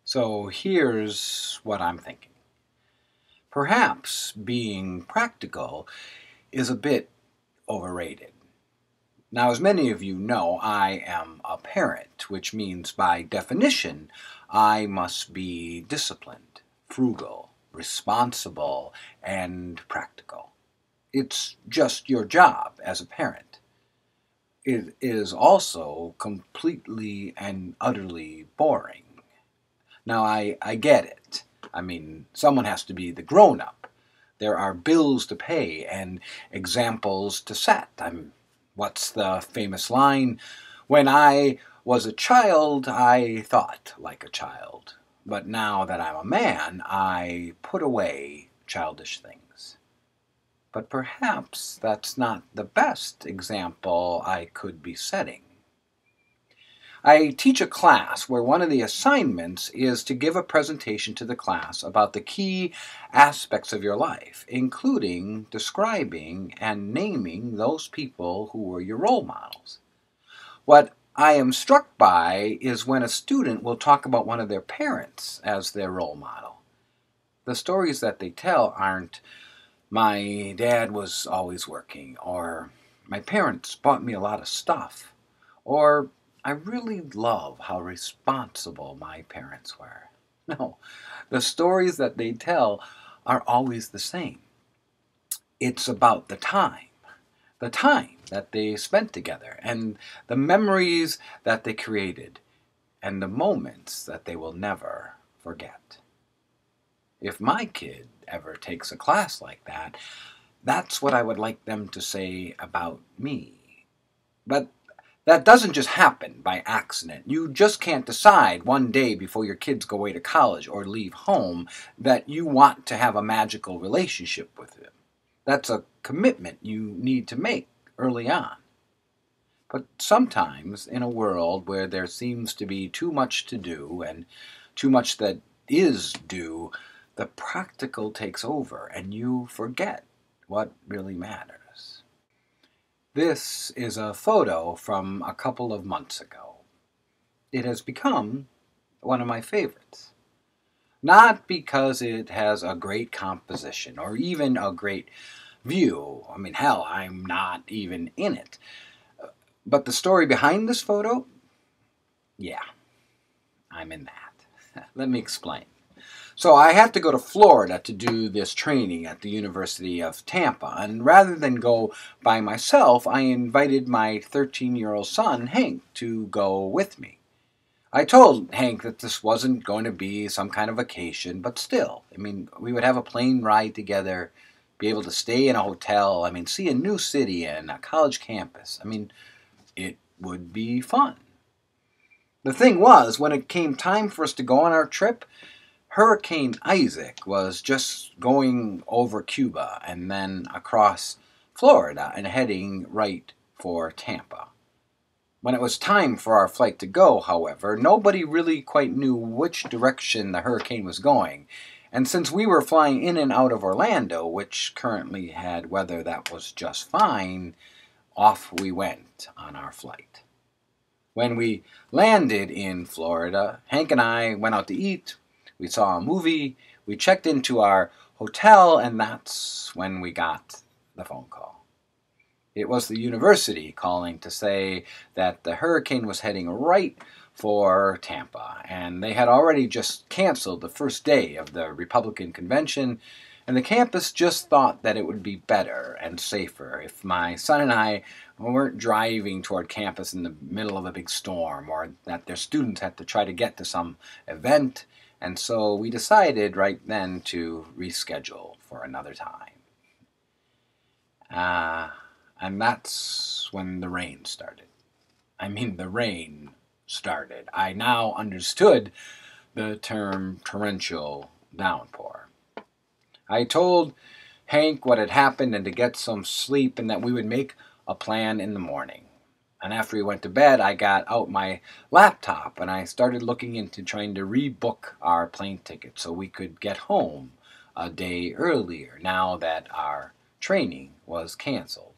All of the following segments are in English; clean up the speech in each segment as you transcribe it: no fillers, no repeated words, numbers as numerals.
So here's what I'm thinking. Perhaps being practical is a bit overrated. Now, as many of you know, I am a parent, which means by definition, I must be disciplined, frugal, responsible, and practical. It's just your job as a parent. It is also completely and utterly boring. Now, I get it. I mean, someone has to be the grown-up. There are bills to pay and examples to set. What's the famous line? When I was a child, I thought like a child. But now that I'm a man, I put away childish things. But perhaps that's not the best example I could be setting. I teach a class where one of the assignments is to give a presentation to the class about the key aspects of your life, including describing and naming those people who were your role models. What I am struck by is when a student will talk about one of their parents as their role model. The stories that they tell aren't, "My dad was always working," or "My parents bought me a lot of stuff," or "I really love how responsible my parents were." No, the stories that they tell are always the same. It's about the time that they spent together, and the memories that they created, and the moments that they will never forget. If my kid ever takes a class like that, that's what I would like them to say about me. But that doesn't just happen by accident. You just can't decide one day before your kids go away to college or leave home that you want to have a magical relationship with them. That's a commitment you need to make early on. But sometimes, in a world where there seems to be too much to do and too much that is due, the practical takes over and you forget what really matters. This is a photo from a couple of months ago. It has become one of my favorites. Not because it has a great composition or even a great view. I mean, hell, I'm not even in it. But the story behind this photo? Yeah, I'm in that. Let me explain. So I had to go to Florida to do this training at the University of Tampa, and rather than go by myself, I invited my 13-year-old son, Hank, to go with me. I told Hank that this wasn't going to be some kind of vacation, but still, we would have a plane ride together, be able to stay in a hotel, see a new city and a college campus. It would be fun. The thing was, when it came time for us to go on our trip, Hurricane Isaac was just going over Cuba and then across Florida and heading right for Tampa. When it was time for our flight to go, however, nobody really quite knew which direction the hurricane was going. And since we were flying in and out of Orlando, which currently had weather that was just fine, off we went on our flight. When we landed in Florida, Hank and I went out to eat. We saw a movie, we checked into our hotel, and that's when we got the phone call. It was the university calling to say that the hurricane was heading right for Tampa, and they had already just canceled the first day of the Republican convention, and the campus just thought that it would be better and safer if my son and I weren't driving toward campus in the middle of a big storm, or that their students had to try to get to some event. And so we decided right then to reschedule for another time. And that's when the rain started. The rain started. I now understood the term torrential downpour. I told Hank what had happened and to get some sleep and that we would make a plan in the morning. And after he went to bed, I got out my laptop and I started looking into trying to rebook our plane ticket so we could get home a day earlier now that our training was canceled.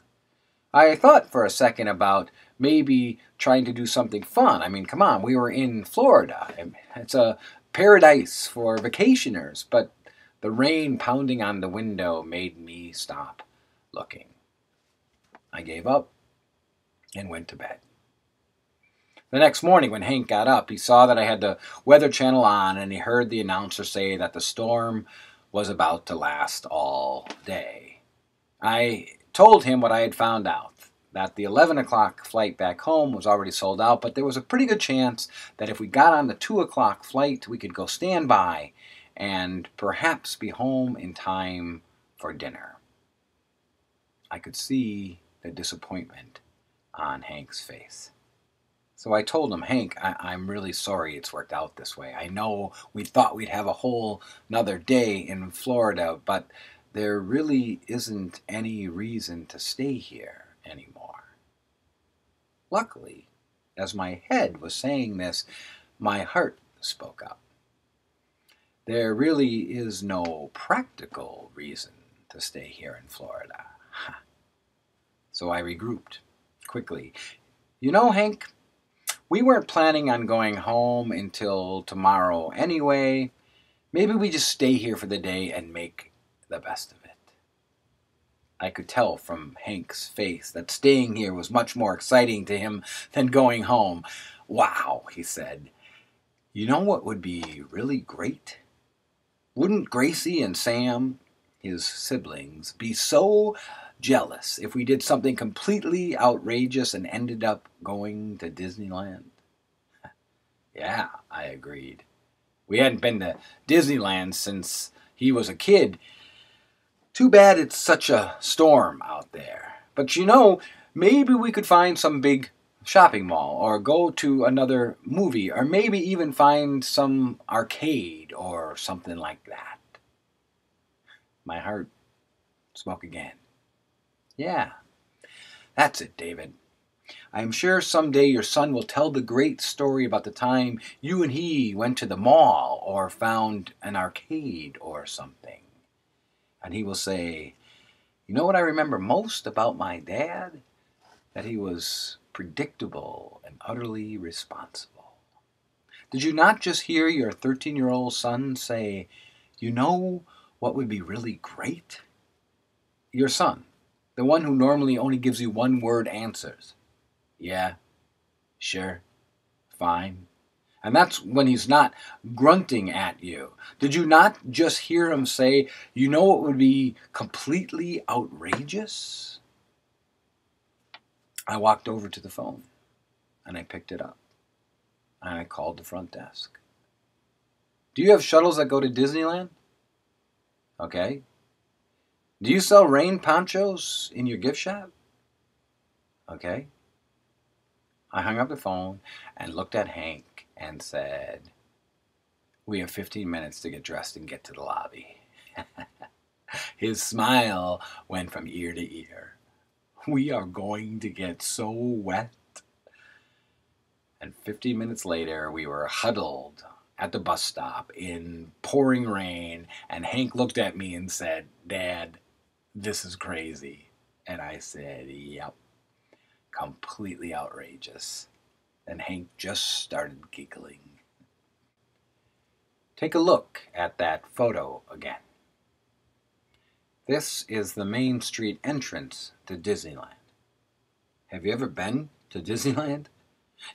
I thought for a second about maybe trying to do something fun. Come on, we were in Florida. It's a paradise for vacationers, but the rain pounding on the window made me stop looking. I gave up and went to bed. The next morning when Hank got up, he saw that I had the Weather Channel on, and he heard the announcer say that the storm was about to last all day. I told him what I had found out, that the 11 o'clock flight back home was already sold out, but there was a pretty good chance that if we got on the 2 o'clock flight, we could go stand by and perhaps be home in time for dinner. I could see the disappointment on Hank's face. So I told him, Hank, I'm really sorry it's worked out this way. I know we thought we'd have a whole another day in Florida, but there really isn't any reason to stay here anymore. Luckily, as my head was saying this, my heart spoke up. There really is no practical reason to stay here in Florida. So I regrouped quickly. You know, Hank, we weren't planning on going home until tomorrow anyway. Maybe we just stay here for the day and make the best of it. I could tell from Hank's face that staying here was much more exciting to him than going home. Wow, he said. You know what would be really great? Wouldn't Gracie and Sam, his siblings, be so jealous if we did something completely outrageous and ended up going to Disneyland? Yeah, I agreed. We hadn't been to Disneyland since he was a kid. Too bad it's such a storm out there. But you know, maybe we could find some big shopping mall or go to another movie or maybe even find some arcade or something like that. My heart spoke again. Yeah, that's it, David. I am sure someday your son will tell the great story about the time you and he went to the mall or found an arcade or something. And he will say, you know what I remember most about my dad? That he was predictable and utterly responsible. Did you not just hear your 13-year-old son say, you know what would be really great? Your son, the one who normally only gives you one-word answers. Yeah, sure, fine. And that's when he's not grunting at you. Did you not just hear him say, you know what would be completely outrageous? I walked over to the phone and I picked it up and I called the front desk. Do you have shuttles that go to Disneyland? Okay. Do you sell rain ponchos in your gift shop? Okay. I hung up the phone and looked at Hank and said, we have 15 minutes to get dressed and get to the lobby. His smile went from ear to ear. We are going to get so wet. And 15 minutes later, we were huddled at the bus stop in pouring rain, and Hank looked at me and said, Dad, this is crazy. And I said, yep, completely outrageous. And Hank just started giggling. Take a look at that photo again. This is the Main Street entrance to Disneyland. Have you ever been to Disneyland?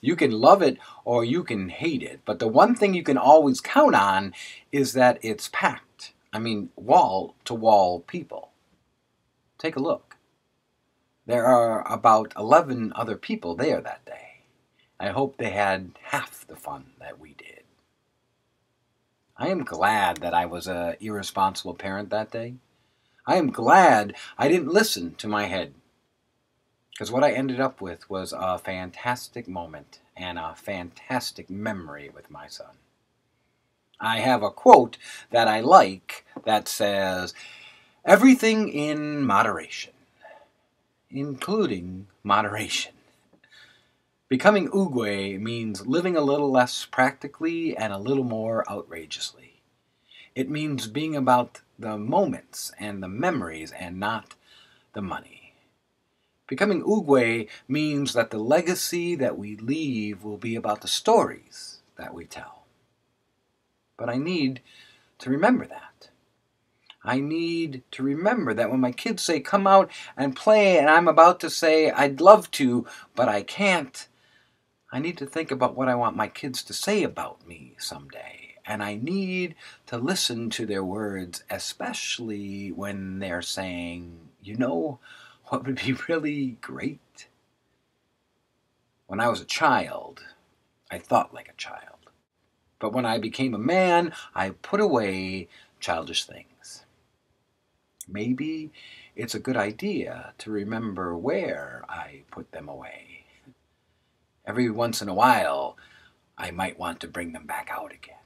You can love it or you can hate it, but the one thing you can always count on is that it's packed. I mean, wall-to-wall people. Take a look. There are about 11 other people there that day. I hope they had half the fun that we did. I am glad that I was an irresponsible parent that day. I am glad I didn't listen to my head. Because what I ended up with was a fantastic moment and a fantastic memory with my son. I have a quote that I like that says, everything in moderation, including moderation. Becoming Oogway means living a little less practically and a little more outrageously. It means being about the moments and the memories and not the money. Becoming Oogway means that the legacy that we leave will be about the stories that we tell. But I need to remember that. I need to remember that when my kids say, come out and play, and I'm about to say, I'd love to, but I can't, I need to think about what I want my kids to say about me someday. And I need to listen to their words, especially when they're saying, you know, what would be really great? When I was a child, I thought like a child. But when I became a man, I put away childish things. Maybe it's a good idea to remember where I put them away. Every once in a while, I might want to bring them back out again.